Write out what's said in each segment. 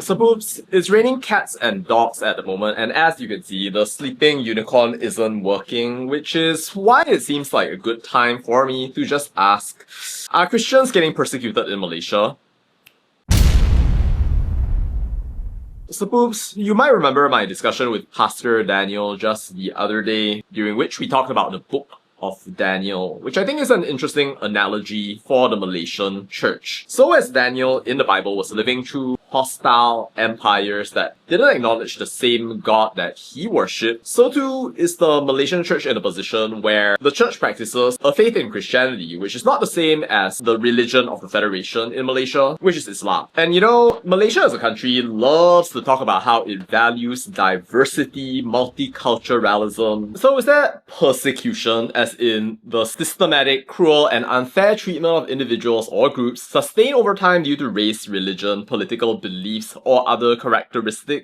So Boops, it's raining cats and dogs at the moment, and as you can see, the sleeping unicorn isn't working, which is why it seems like a good time for me to just ask, are Christians getting persecuted in Malaysia? So Boops, you might remember my discussion with Pastor Daniel just the other day, during which we talked about the book of Daniel, which I think is an interesting analogy for the Malaysian church. So as Daniel in the Bible was living through hostile empires that didn't acknowledge the same God that he worshipped, so too is the Malaysian church in a position where the church practices a faith in Christianity, which is not the same as the religion of the Federation in Malaysia, which is Islam. And you know, Malaysia as a country loves to talk about how it values diversity, multiculturalism. So is that persecution, as in the systematic, cruel, and unfair treatment of individuals or groups sustained over time due to race, religion, political beliefs, or other characteristics?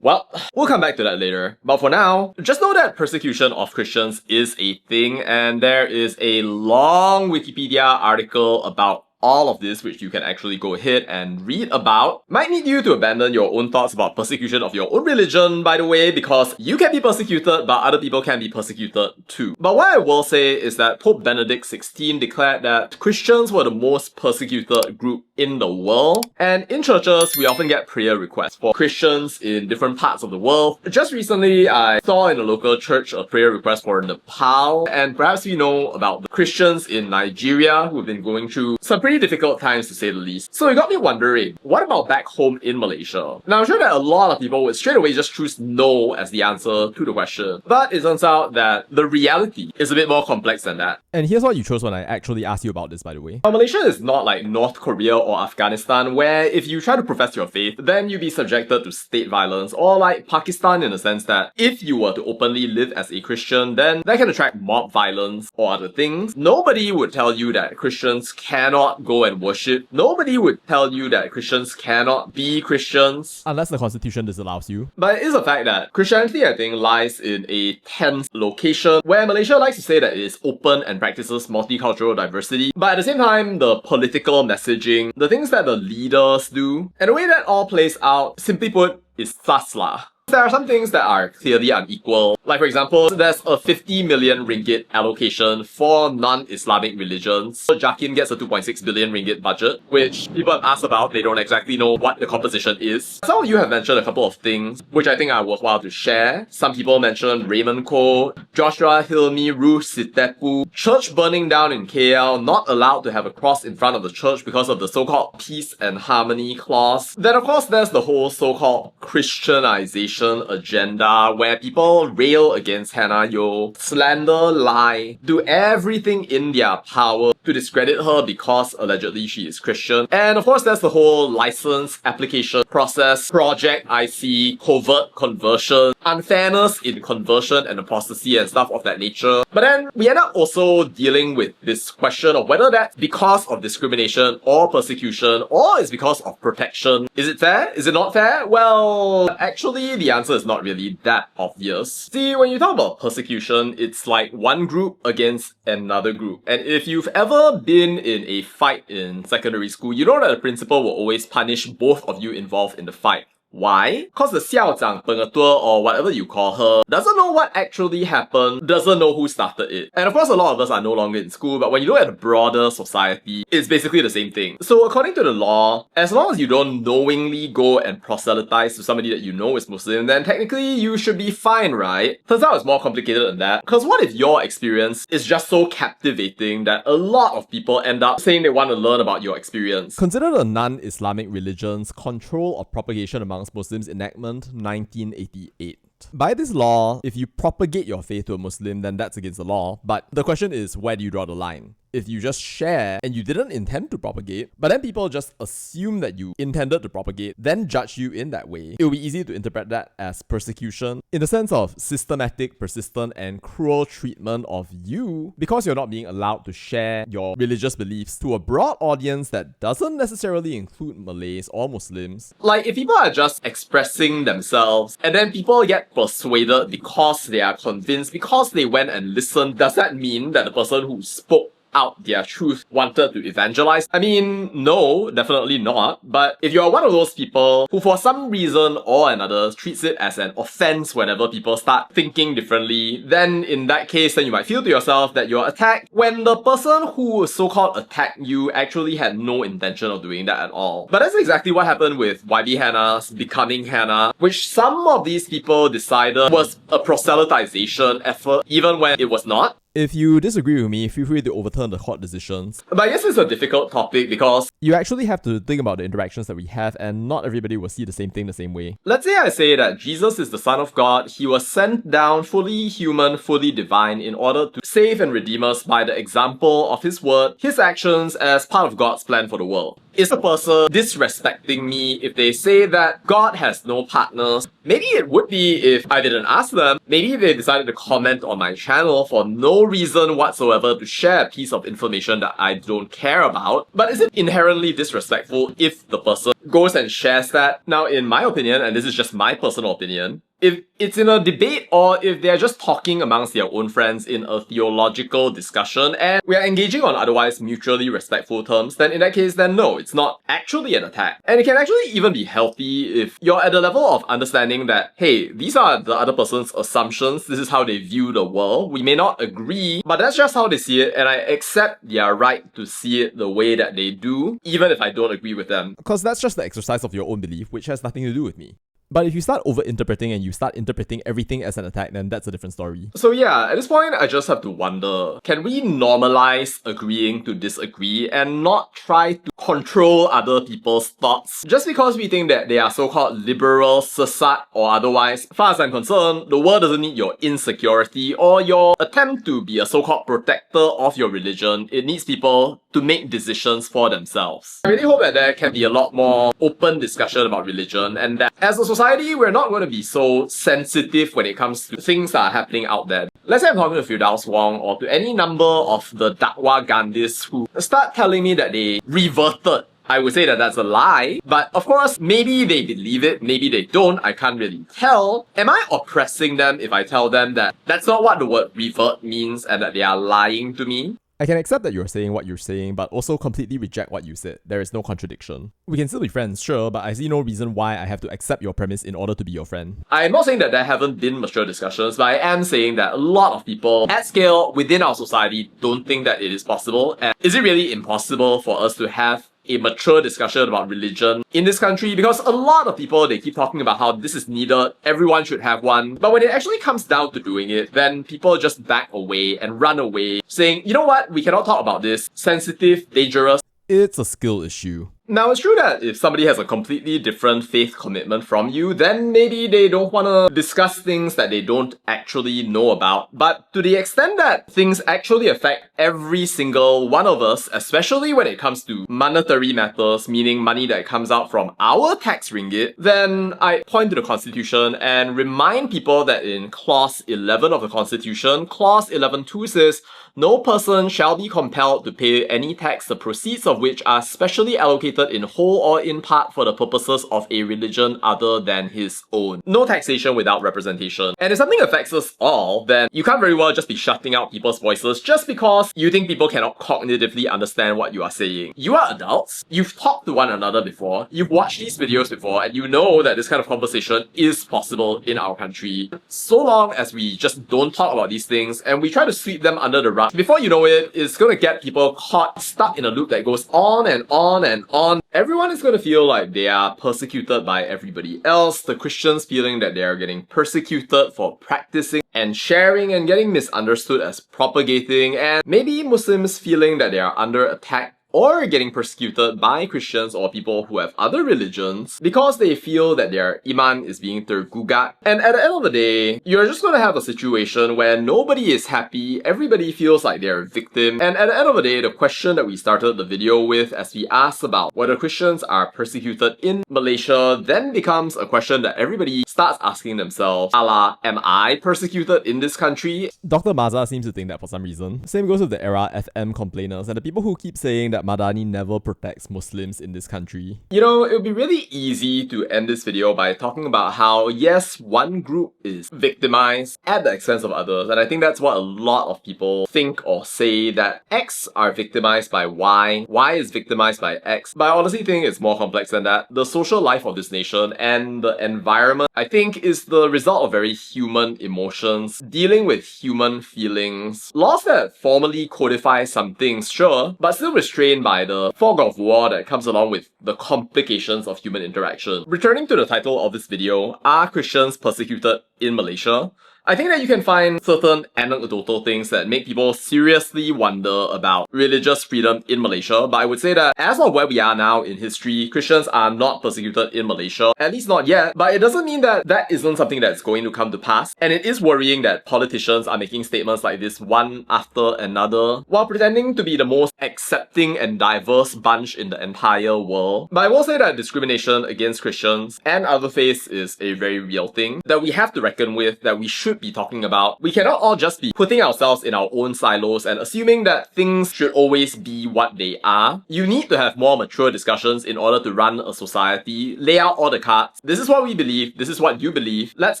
Well, we'll come back to that later. But for now, just know that persecution of Christians is a thing, and there is a long Wikipedia article about all of this, which you can actually go ahead and read about. Might need you to abandon your own thoughts about persecution of your own religion, by the way, because you can be persecuted, but other people can be persecuted too. But what I will say is that Pope Benedict XVI declared that Christians were the most persecuted group in the world. And in churches, we often get prayer requests for Christians in different parts of the world. Just recently, I saw in a local church a prayer request for Nepal, and perhaps you know about the Christians in Nigeria who've been going through some pretty difficult times, to say the least. So it got me wondering, what about back home in Malaysia? Now, I'm sure that a lot of people would straight away just choose no as the answer to the question. But it turns out that the reality is a bit more complex than that. And here's what you chose when I actually asked you about this, by the way. Now, Malaysia is not like North Korea or Afghanistan, where if you try to profess your faith, then you'd be subjected to state violence, or like Pakistan in the sense that if you were to openly live as a Christian, then that can attract mob violence or other things. Nobody would tell you that Christians cannot go and worship. Nobody would tell you that Christians cannot be Christians. Unless the constitution disallows you. But it is a fact that Christianity, I think, lies in a tense location where Malaysia likes to say that it is open and practices multicultural diversity. But at the same time, the political messaging, the things that the leaders do, and the way that all plays out, simply put, is sus lah. There are some things that are clearly unequal. Like for example, there's a 50 million ringgit allocation for non-Islamic religions. So JAKIM gets a 2.6 billion ringgit budget, which people have asked about. They don't exactly know what the composition is. Some of you have mentioned a couple of things, which I think are worthwhile to share. Some people mentioned Raymond Koh, Joshua Hilmi Ruh Sitepu, church burning down in KL, not allowed to have a cross in front of the church because of the so-called peace and harmony clause. Then of course there's the whole so-called Christianization agenda where people rail against Hannah Yeoh, slander, lie, do everything in their power to discredit her because allegedly she is Christian. And of course there's the whole license application process, project IC, covert conversion, unfairness in conversion and apostasy and stuff of that nature. But then we end up also dealing with this question of whether that's because of discrimination or persecution or is because of protection. Is it fair? Is it not fair? Well, actually the answer is not really that obvious. See, when you talk about persecution, it's like one group against another group. And if you've ever been in a fight in secondary school, you know that the principal will always punish both of you involved in the fight. Why? Because the 校长, pengetua, or whatever you call her, doesn't know what actually happened, doesn't know who started it. And of course, a lot of us are no longer in school, but when you look at the broader society, it's basically the same thing. So according to the law, as long as you don't knowingly go and proselytize to somebody that you know is Muslim, then technically you should be fine, right? Turns out it's more complicated than that. Because what if your experience is just so captivating that a lot of people end up saying they want to learn about your experience? Consider the non-Islamic religions' control of propagation amongst Muslims enactment 1988. By this law, if you propagate your faith to a Muslim, then that's against the law. But the question is, where do you draw the line? If you just share and you didn't intend to propagate, but then people just assume that you intended to propagate, then judge you in that way, it will be easy to interpret that as persecution in the sense of systematic, persistent, and cruel treatment of you because you're not being allowed to share your religious beliefs to a broad audience that doesn't necessarily include Malays or Muslims. Like, if people are just expressing themselves and then people get persuaded because they are convinced, because they went and listened, does that mean that the person who spoke out their truth wanted to evangelize? I mean, no, definitely not. But if you're one of those people who for some reason or another treats it as an offense whenever people start thinking differently, then in that case, then you might feel to yourself that you're attacked when the person who so-called attacked you actually had no intention of doing that at all. But that's exactly what happened with YB Hannah's Becoming Hannah, which some of these people decided was a proselytization effort, even when it was not. If you disagree with me, feel free to overturn the court decisions. But I guess it's a difficult topic because you actually have to think about the interactions that we have, and not everybody will see the same thing the same way. Let's say I say that Jesus is the Son of God. He was sent down fully human, fully divine in order to save and redeem us by the example of his word, his actions as part of God's plan for the world. Is a person disrespecting me if they say that God has no partners? Maybe it would be if I didn't ask them. Maybe they decided to comment on my channel for no reason whatsoever to share a piece of information that I don't care about. But is it inherently disrespectful if the person goes and shares that? Now, in my opinion, and this is just my personal opinion, if it's in a debate or if they're just talking amongst their own friends in a theological discussion and we are engaging on otherwise mutually respectful terms, then in that case, then no, it's not actually an attack. And it can actually even be healthy if you're at the level of understanding that, hey, these are the other person's assumptions, this is how they view the world. We may not agree, but that's just how they see it, and I accept their right to see it the way that they do, even if I don't agree with them. Because that's just the exercise of your own belief, which has nothing to do with me. But if you start over-interpreting and you start interpreting everything as an attack, then that's a different story. So yeah, at this point, I just have to wonder, can we normalize agreeing to disagree and not try to control other people's thoughts? Just because we think that they are so-called liberal, sesat, or otherwise, as far as I'm concerned, the world doesn't need your insecurity or your attempt to be a so-called protector of your religion. It needs people to make decisions for themselves. I really hope that there can be a lot more open discussion about religion, and that as a society, we're not going to be so sensitive when it comes to things that are happening out there. Let's say I'm talking to Firdaus Wong or to any number of the Dakwah Gandhis who start telling me that they reverted. I would say that that's a lie, but of course, maybe they believe it, maybe they don't, I can't really tell. Am I oppressing them if I tell them that that's not what the word revert means and that they are lying to me? I can accept that you're saying what you're saying, but also completely reject what you said. There is no contradiction. We can still be friends, sure, but I see no reason why I have to accept your premise in order to be your friend. I'm not saying that there haven't been mature discussions, but I am saying that a lot of people at scale within our society don't think that it is possible. And is it really impossible for us to have a mature discussion about religion in this country? Because a lot of people, they keep talking about how this is needed, everyone should have one. But when it actually comes down to doing it, then people just back away and run away, saying, you know what, we cannot talk about this, sensitive, dangerous. It's a skill issue. Now, it's true that if somebody has a completely different faith commitment from you, then maybe they don't want to discuss things that they don't actually know about. But to the extent that things actually affect every single one of us, especially when it comes to monetary matters, meaning money that comes out from our tax ringgit, then I point to the Constitution and remind people that in Clause 11 of the Constitution, Clause 11.2 says, no person shall be compelled to pay any tax, the proceeds of which are specially allocated in whole or in part for the purposes of a religion other than his own. No taxation without representation. And if something affects us all, then you can't very well just be shutting out people's voices just because you think people cannot cognitively understand what you are saying. You are adults, you've talked to one another before, you've watched these videos before, and you know that this kind of conversation is possible in our country. So long as we just don't talk about these things and we try to sweep them under the rug, before you know it, it's going to get people caught, stuck in a loop that goes on and on and on. Everyone is going to feel like they are persecuted by everybody else. The Christians feeling that they are getting persecuted for practicing and sharing and getting misunderstood as propagating, and maybe Muslims feeling that they are under attack or getting persecuted by Christians or people who have other religions because they feel that their iman is being tergugat. And at the end of the day, you're just going to have a situation where nobody is happy, everybody feels like they're a victim. And at the end of the day, the question that we started the video with as we asked about whether Christians are persecuted in Malaysia then becomes a question that everybody starts asking themselves, Allah, am I persecuted in this country? Dr. Maza seems to think that for some reason. Same goes with the Era FM complainers and the people who keep saying that that Madani never protects Muslims in this country. You know, it would be really easy to end this video by talking about how, yes, one group is victimized at the expense of others, and I think that's what a lot of people think or say, that X are victimized by Y is victimized by X. But I honestly think it's more complex than that. The social life of this nation and the environment, I think, is the result of very human emotions, dealing with human feelings. Laws that formally codify some things, sure, but still restrained by the fog of war that comes along with the complications of human interaction. Returning to the title of this video, are Christians persecuted in Malaysia? I think that you can find certain anecdotal things that make people seriously wonder about religious freedom in Malaysia, but I would say that as of where we are now in history, Christians are not persecuted in Malaysia, at least not yet, but it doesn't mean that that isn't something that's going to come to pass, and it is worrying that politicians are making statements like this one after another, while pretending to be the most accepting and diverse bunch in the entire world. But I will say that discrimination against Christians and other faiths is a very real thing that we have to reckon with, that we should be talking about. We cannot all just be putting ourselves in our own silos and assuming that things should always be what they are. You need to have more mature discussions in order to run a society, lay out all the cards. This is what we believe, this is what you believe. Let's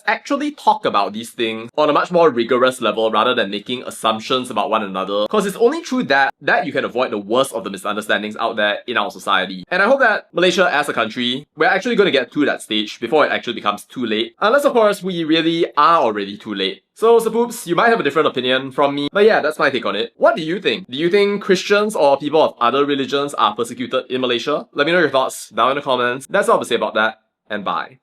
actually talk about these things on a much more rigorous level rather than making assumptions about one another, because it's only through that you can avoid the worst of the misunderstandings out there in our society. And I hope that Malaysia as a country, we're actually going to get to that stage before it actually becomes too late. Unless of course we really are already too late. So Sapoops, you might have a different opinion from me, but yeah, that's my take on it. What do you think? Do you think Christians or people of other religions are persecuted in Malaysia? Let me know your thoughts down in the comments. That's all I have to say about that, and bye.